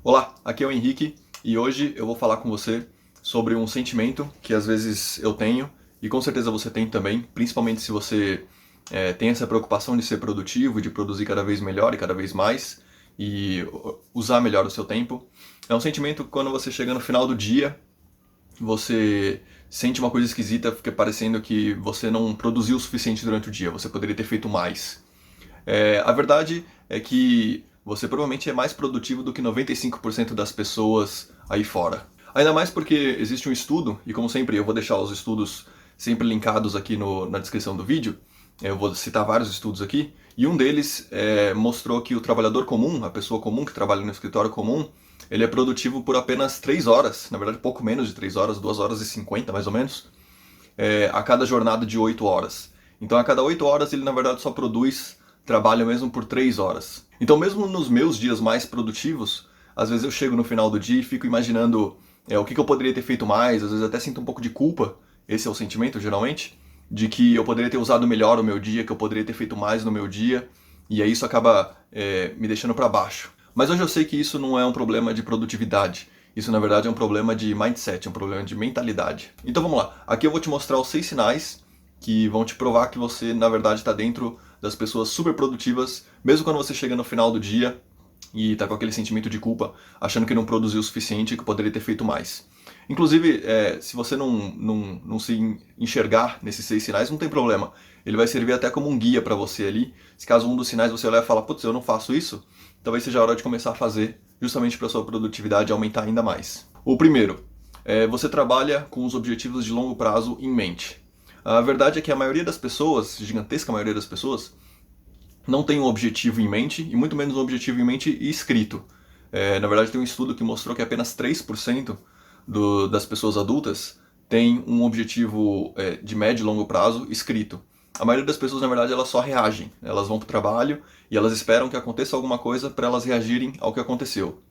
Olá, aqui é o Henrique e hoje eu vou falar com você sobre um sentimento que às vezes eu tenho e com certeza você tem também, principalmente se você tem essa preocupação de ser produtivo, de produzir cada vez melhor e cada vez mais e usar melhor o seu tempo. É um sentimento que quando você chega no final do dia, você sente uma coisa esquisita, fica parecendo que você não produziu o suficiente durante o dia, você poderia ter feito mais. A verdade é que você provavelmente é mais produtivo do que 95% das pessoas aí fora. Ainda mais porque existe um estudo, e como sempre eu vou deixar os estudos sempre linkados aqui na descrição do vídeo, eu vou citar vários estudos aqui, e um deles mostrou que o trabalhador comum, a pessoa comum que trabalha no escritório comum, ele é produtivo por apenas 3 horas, na verdade pouco menos de 3 horas, 2 horas e 50 mais ou menos, a cada jornada de 8 horas. Então a cada 8 horas ele na verdade só produz trabalho mesmo por 3 horas. Então mesmo nos meus dias mais produtivos, às vezes eu chego no final do dia e fico imaginando o que eu poderia ter feito mais, às vezes até sinto um pouco de culpa, esse é o sentimento geralmente, de que eu poderia ter usado melhor o meu dia, que eu poderia ter feito mais no meu dia, e aí isso acaba me deixando para baixo. Mas hoje eu sei que isso não é um problema de produtividade, isso na verdade é um problema de mindset, um problema de mentalidade. Então vamos lá, aqui eu vou te mostrar os 6 sinais que vão te provar que você na verdade está dentro das pessoas super produtivas, mesmo quando você chega no final do dia e está com aquele sentimento de culpa, achando que não produziu o suficiente e que poderia ter feito mais. Inclusive, se você não se enxergar nesses 6 sinais, não tem problema. Ele vai servir até como um guia para você ali. Se caso um dos sinais você olhar e falar, putz, eu não faço isso, talvez seja a hora de começar a fazer, justamente para sua produtividade aumentar ainda mais. O primeiro, você trabalha com os objetivos de longo prazo em mente. A verdade é que a maioria das pessoas, gigantesca maioria das pessoas, não tem um objetivo em mente, e muito menos um objetivo em mente escrito. Na verdade, tem um estudo que mostrou que apenas 3% das pessoas adultas tem um objetivo de médio e longo prazo escrito. A maioria das pessoas, na verdade, elas só reagem. Elas vão para o trabalho e elas esperam que aconteça alguma coisa para elas reagirem ao que aconteceu.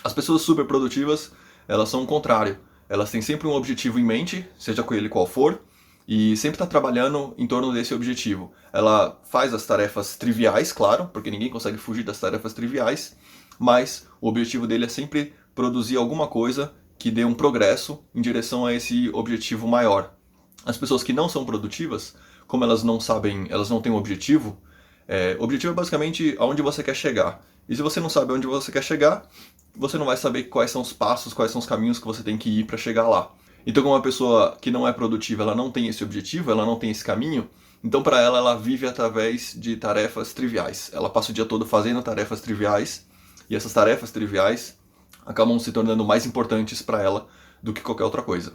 As pessoas super produtivas, elas são o contrário. Elas têm sempre um objetivo em mente, seja com ele qual for, e sempre está trabalhando em torno desse objetivo. Ela faz as tarefas triviais, claro, porque ninguém consegue fugir das tarefas triviais, mas o objetivo dele é sempre produzir alguma coisa que dê um progresso em direção a esse objetivo maior. As pessoas que não são produtivas, como elas não sabem, elas não têm um objetivo, objetivo é basicamente aonde você quer chegar. E se você não sabe onde você quer chegar, você não vai saber quais são os passos, quais são os caminhos que você tem que ir para chegar lá. Então, como uma pessoa que não é produtiva, ela não tem esse objetivo, ela não tem esse caminho, então para ela, ela vive através de tarefas triviais. Ela passa o dia todo fazendo tarefas triviais, e essas tarefas triviais acabam se tornando mais importantes para ela do que qualquer outra coisa.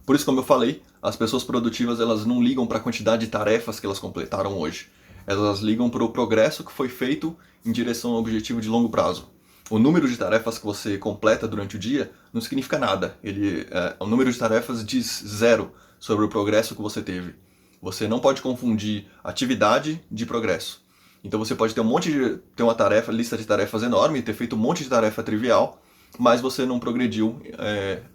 Por isso, como eu falei, as pessoas produtivas elas não ligam para a quantidade de tarefas que elas completaram hoje. Elas ligam para o progresso que foi feito em direção ao objetivo de longo prazo. O número de tarefas que você completa durante o dia não significa nada. O número de tarefas diz zero sobre o progresso que você teve. Você não pode confundir atividade de progresso. Então você pode ter uma lista de tarefas enorme, ter feito um monte de tarefa trivial, mas você não progrediu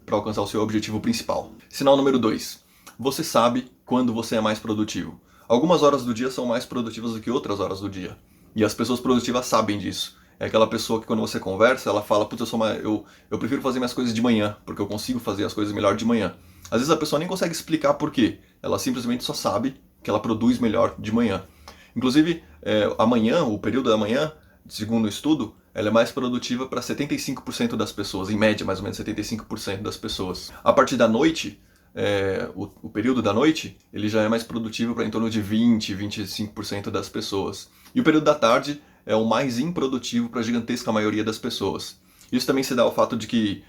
para alcançar o seu objetivo principal. Sinal número 2. Você sabe quando você é mais produtivo. Algumas horas do dia são mais produtivas do que outras horas do dia. E as pessoas produtivas sabem disso. É aquela pessoa que quando você conversa, ela fala, putz, eu prefiro fazer minhas coisas de manhã, porque eu consigo fazer as coisas melhor de manhã. Às vezes a pessoa nem consegue explicar por quê. Ela simplesmente só sabe que ela produz melhor de manhã. Inclusive, amanhã, o período da manhã, segundo o estudo, ela é mais produtiva para 75% das pessoas, em média mais ou menos 75% das pessoas. A partir da noite, o período da noite, ele já é mais produtivo para em torno de 20, 25% das pessoas. E o período da tarde é o mais improdutivo para a gigantesca maioria das pessoas. Isso também se dá ao fato de que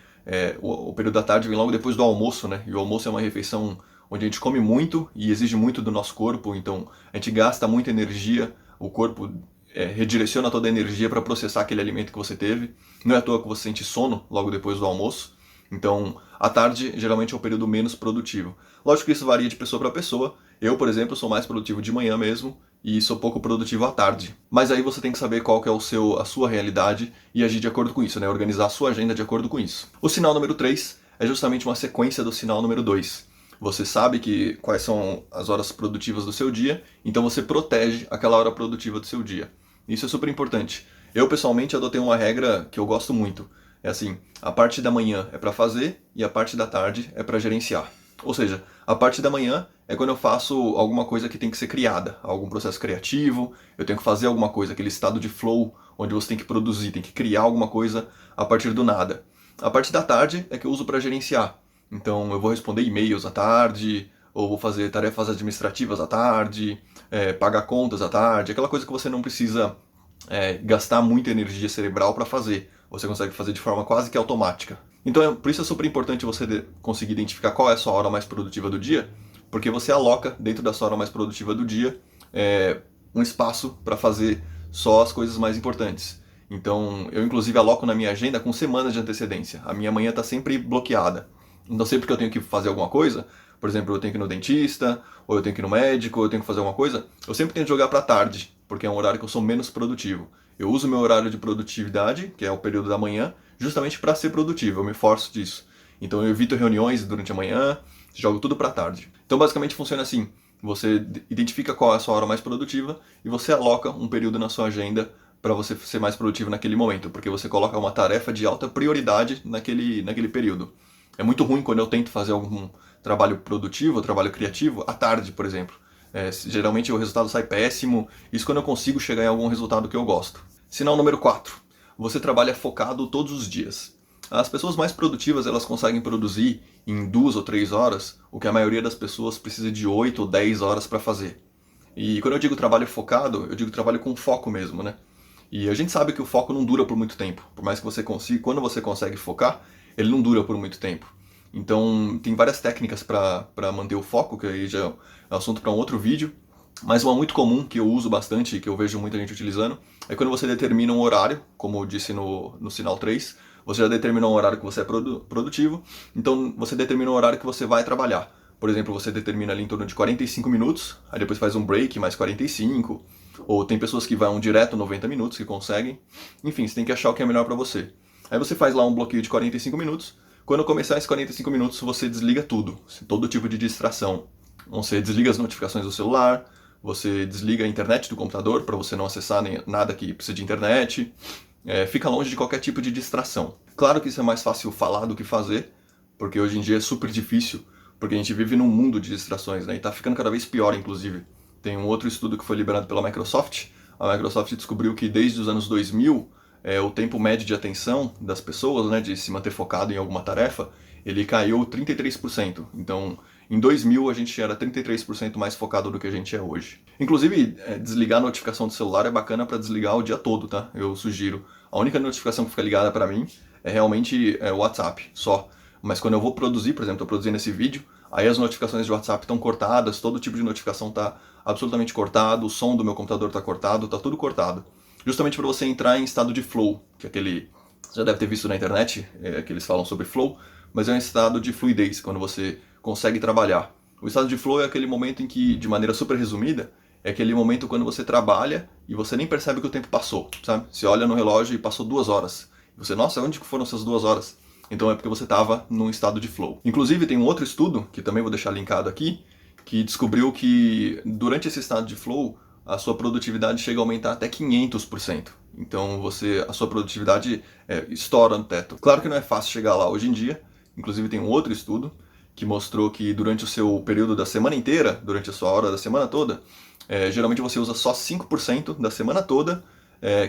o período da tarde vem logo depois do almoço, né? E o almoço é uma refeição onde a gente come muito e exige muito do nosso corpo, então a gente gasta muita energia, o corpo redireciona toda a energia para processar aquele alimento que você teve. Não é à toa que você sente sono logo depois do almoço. Então, à tarde geralmente é o período menos produtivo. Lógico que isso varia de pessoa para pessoa. Eu, por exemplo, sou mais produtivo de manhã mesmo e sou pouco produtivo à tarde. Mas aí você tem que saber qual que é a sua realidade e agir de acordo com isso, né? Organizar a sua agenda de acordo com isso. O sinal número 3 é justamente uma sequência do sinal número 2. Você sabe quais são as horas produtivas do seu dia, então você protege aquela hora produtiva do seu dia. Isso é super importante. Eu, pessoalmente, adotei uma regra que eu gosto muito. É assim, a parte da manhã é para fazer e a parte da tarde é para gerenciar. Ou seja, a parte da manhã é quando eu faço alguma coisa que tem que ser criada, algum processo criativo, eu tenho que fazer alguma coisa, aquele estado de flow, onde você tem que produzir, tem que criar alguma coisa a partir do nada. A parte da tarde é que eu uso para gerenciar. Então eu vou responder e-mails à tarde, ou vou fazer tarefas administrativas à tarde, pagar contas à tarde, aquela coisa que você não precisa gastar muita energia cerebral para fazer. Você consegue fazer de forma quase que automática. Então, por isso é super importante você conseguir identificar qual é a sua hora mais produtiva do dia, porque você aloca dentro da sua hora mais produtiva do dia um espaço para fazer só as coisas mais importantes. Então, eu inclusive aloco na minha agenda com semanas de antecedência. A minha manhã está sempre bloqueada. Então, sempre que eu tenho que fazer alguma coisa, por exemplo, eu tenho que ir no dentista, ou eu tenho que ir no médico, ou eu tenho que fazer alguma coisa, eu sempre tento jogar para tarde, porque é um horário que eu sou menos produtivo. Eu uso meu horário de produtividade, que é o período da manhã, justamente para ser produtivo, eu me forço disso. Então eu evito reuniões durante a manhã, jogo tudo para tarde. Então basicamente funciona assim, você identifica qual é a sua hora mais produtiva e você aloca um período na sua agenda para você ser mais produtivo naquele momento, porque você coloca uma tarefa de alta prioridade naquele período. É muito ruim quando eu tento fazer algum trabalho produtivo, trabalho criativo, à tarde, por exemplo. Geralmente o resultado sai péssimo, isso quando eu consigo chegar em algum resultado que eu gosto. Sinal número 4. Você trabalha focado todos os dias. As pessoas mais produtivas elas conseguem produzir em 2 ou 3 horas o que a maioria das pessoas precisa de 8 ou 10 horas para fazer. E quando eu digo trabalho focado, eu digo trabalho com foco mesmo, né? E a gente sabe que o foco não dura por muito tempo. Por mais que você consiga, quando você consegue focar, ele não dura por muito tempo. Então, tem várias técnicas para manter o foco, que aí já é assunto para um outro vídeo. Mas uma muito comum, que eu uso bastante, que eu vejo muita gente utilizando, é quando você determina um horário, como eu disse no sinal 3, você já determinou um horário que você é produtivo, então você determina um horário que você vai trabalhar. Por exemplo, você determina ali em torno de 45 minutos, aí depois faz um break, mais 45, ou tem pessoas que vão direto 90 minutos, que conseguem. Enfim, você tem que achar o que é melhor para você. Aí você faz lá um bloqueio de 45 minutos, quando começar esses 45 minutos você desliga tudo, todo tipo de distração. Você desliga as notificações do celular, você desliga a internet do computador para você não acessar nada que precise de internet, fica longe de qualquer tipo de distração. Claro que isso é mais fácil falar do que fazer, porque hoje em dia é super difícil, porque a gente vive num mundo de distrações, né? E está ficando cada vez pior, inclusive. Tem um outro estudo que foi liberado pela Microsoft. A Microsoft descobriu que desde os anos 2000, o tempo médio de atenção das pessoas, né, de se manter focado em alguma tarefa, ele caiu 33%. Então, em 2000 a gente era 33% mais focado do que a gente é hoje. Inclusive, desligar a notificação do celular é bacana para desligar o dia todo, tá? Eu sugiro. A única notificação que fica ligada para mim é realmente o WhatsApp, só. Mas quando eu vou produzir, por exemplo, estou produzindo esse vídeo, aí as notificações de WhatsApp estão cortadas, todo tipo de notificação está absolutamente cortado, o som do meu computador está cortado, está tudo cortado. Justamente para você entrar em estado de flow, que é aquele... Você já deve ter visto na internet, que eles falam sobre flow, mas é um estado de fluidez, quando você consegue trabalhar. O estado de flow é aquele momento em que, de maneira super resumida, é aquele momento quando você trabalha e você nem percebe que o tempo passou, sabe? Você olha no relógio e passou 2 horas. E você, nossa, onde foram essas 2 horas? Então é porque você estava num estado de flow. Inclusive tem um outro estudo, que também vou deixar linkado aqui, que descobriu que durante esse estado de flow, a sua produtividade chega a aumentar até 500%. Então a sua produtividade estoura no teto. Claro que não é fácil chegar lá hoje em dia. Inclusive tem um outro estudo que mostrou que durante o seu período da semana inteira, durante a sua hora da semana toda, geralmente você usa só 5% da semana toda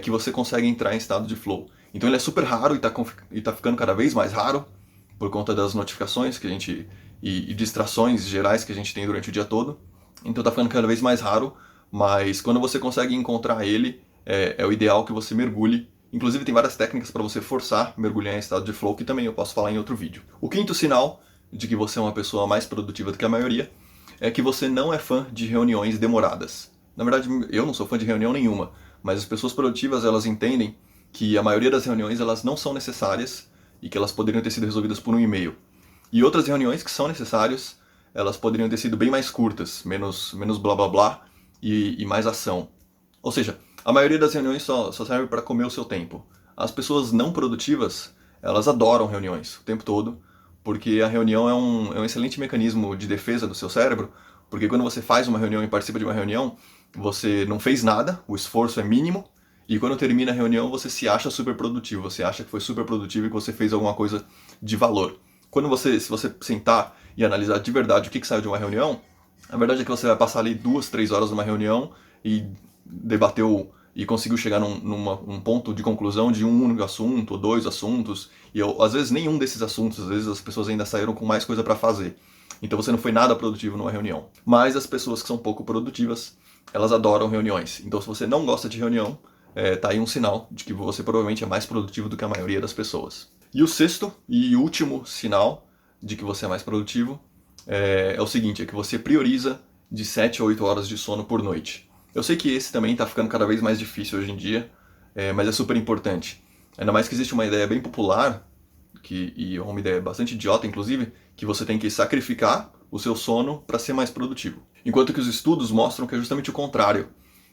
que você consegue entrar em estado de flow. Então ele é super raro e tá ficando cada vez mais raro por conta das notificações que a gente e distrações gerais que a gente tem durante o dia todo. Então tá ficando cada vez mais raro, mas quando você consegue encontrar ele, é o ideal que você mergulhe. Inclusive tem várias técnicas para você forçar mergulhar em estado de flow, que também eu posso falar em outro vídeo. O quinto sinal de que você é uma pessoa mais produtiva do que a maioria é que você não é fã de reuniões demoradas. Na verdade, eu não sou fã de reunião nenhuma, mas as pessoas produtivas elas entendem que a maioria das reuniões elas não são necessárias e que elas poderiam ter sido resolvidas por um e-mail. E outras reuniões que são necessárias, elas poderiam ter sido bem mais curtas, menos blá blá blá e mais ação. Ou seja, a maioria das reuniões só serve para comer o seu tempo. As pessoas não produtivas, elas adoram reuniões o tempo todo, porque a reunião é um excelente mecanismo de defesa do seu cérebro, porque quando você faz uma reunião e participa de uma reunião, você não fez nada, o esforço é mínimo, E quando termina a reunião, você se acha super produtivo, você acha que foi super produtivo e que você fez alguma coisa de valor. Se você sentar e analisar de verdade o que saiu de uma reunião, a verdade é que você vai passar ali 2, 3 horas numa reunião e debateu e conseguiu chegar num ponto de conclusão de um único assunto, ou dois assuntos, e às vezes nenhum desses assuntos, às vezes as pessoas ainda saíram com mais coisa para fazer. Então você não foi nada produtivo numa reunião. Mas as pessoas que são pouco produtivas, elas adoram reuniões. Então se você não gosta de reunião, tá aí um sinal de que você provavelmente é mais produtivo do que a maioria das pessoas. E o sexto e último sinal de que você é mais produtivo é o seguinte, é que você prioriza de 7 a 8 horas de sono por noite. Eu sei que esse também está ficando cada vez mais difícil hoje em dia, mas é super importante. Ainda mais que existe uma ideia bem popular, e é uma ideia bastante idiota, inclusive, que você tem que sacrificar o seu sono para ser mais produtivo. Enquanto que os estudos mostram que é justamente o contrário.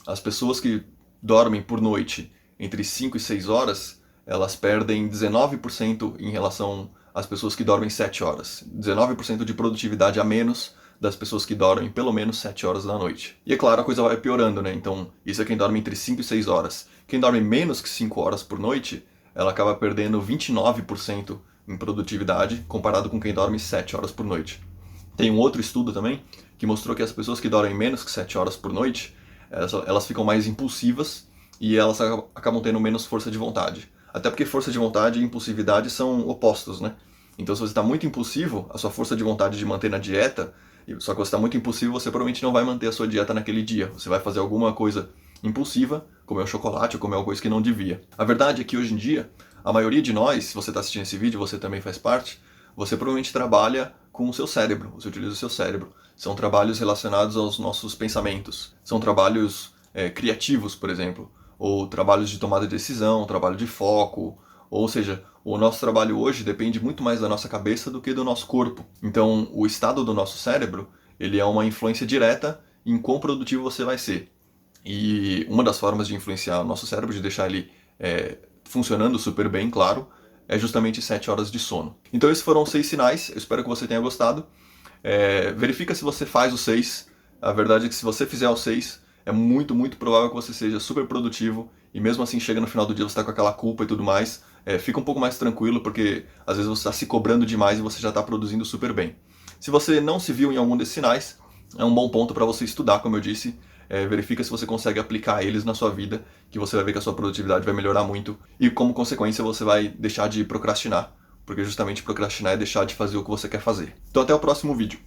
As pessoas que dormem por noite entre 5 e 6 horas, elas perdem 19% em relação às pessoas que dormem 7 horas. 19% de produtividade a menos das pessoas que dormem pelo menos 7 horas da noite. E é claro, a coisa vai piorando, né? Então, isso é quem dorme entre 5 e 6 horas. Quem dorme menos que 5 horas por noite, ela acaba perdendo 29% em produtividade comparado com quem dorme 7 horas por noite. Tem um outro estudo também que mostrou que as pessoas que dormem menos que 7 horas por noite, elas ficam mais impulsivas e elas acabam tendo menos força de vontade. Até porque força de vontade e impulsividade são opostos, né? Então se você está muito impulsivo, a sua força de vontade de manter na dieta, só que você está muito impulsivo, você provavelmente não vai manter a sua dieta naquele dia. Você vai fazer alguma coisa impulsiva, comer um chocolate ou comer alguma coisa que não devia. A verdade é que hoje em dia, a maioria de nós, se você está assistindo esse vídeo, você também faz parte, você provavelmente trabalha com o seu cérebro, você utiliza o seu cérebro. São trabalhos relacionados aos nossos pensamentos. São trabalhos criativos, por exemplo, ou trabalhos de tomada de decisão, trabalho de foco, ou seja, o nosso trabalho hoje depende muito mais da nossa cabeça do que do nosso corpo. Então, o estado do nosso cérebro, ele é uma influência direta em quão produtivo você vai ser. E uma das formas de influenciar o nosso cérebro, de deixar ele funcionando super bem, claro, é justamente 7 horas de sono. Então esses foram 6 sinais, eu espero que você tenha gostado. Verifica se você faz os 6. A verdade é que se você fizer os 6, é muito, muito provável que você seja super produtivo e mesmo assim chega no final do dia você está com aquela culpa e tudo mais. Fica um pouco mais tranquilo porque às vezes você está se cobrando demais e você já está produzindo super bem. Se você não se viu em algum desses sinais, é um bom ponto para você estudar, como eu disse. Verifica se você consegue aplicar eles na sua vida, que você vai ver que a sua produtividade vai melhorar muito e como consequência você vai deixar de procrastinar, porque justamente procrastinar é deixar de fazer o que você quer fazer. Então até o próximo vídeo.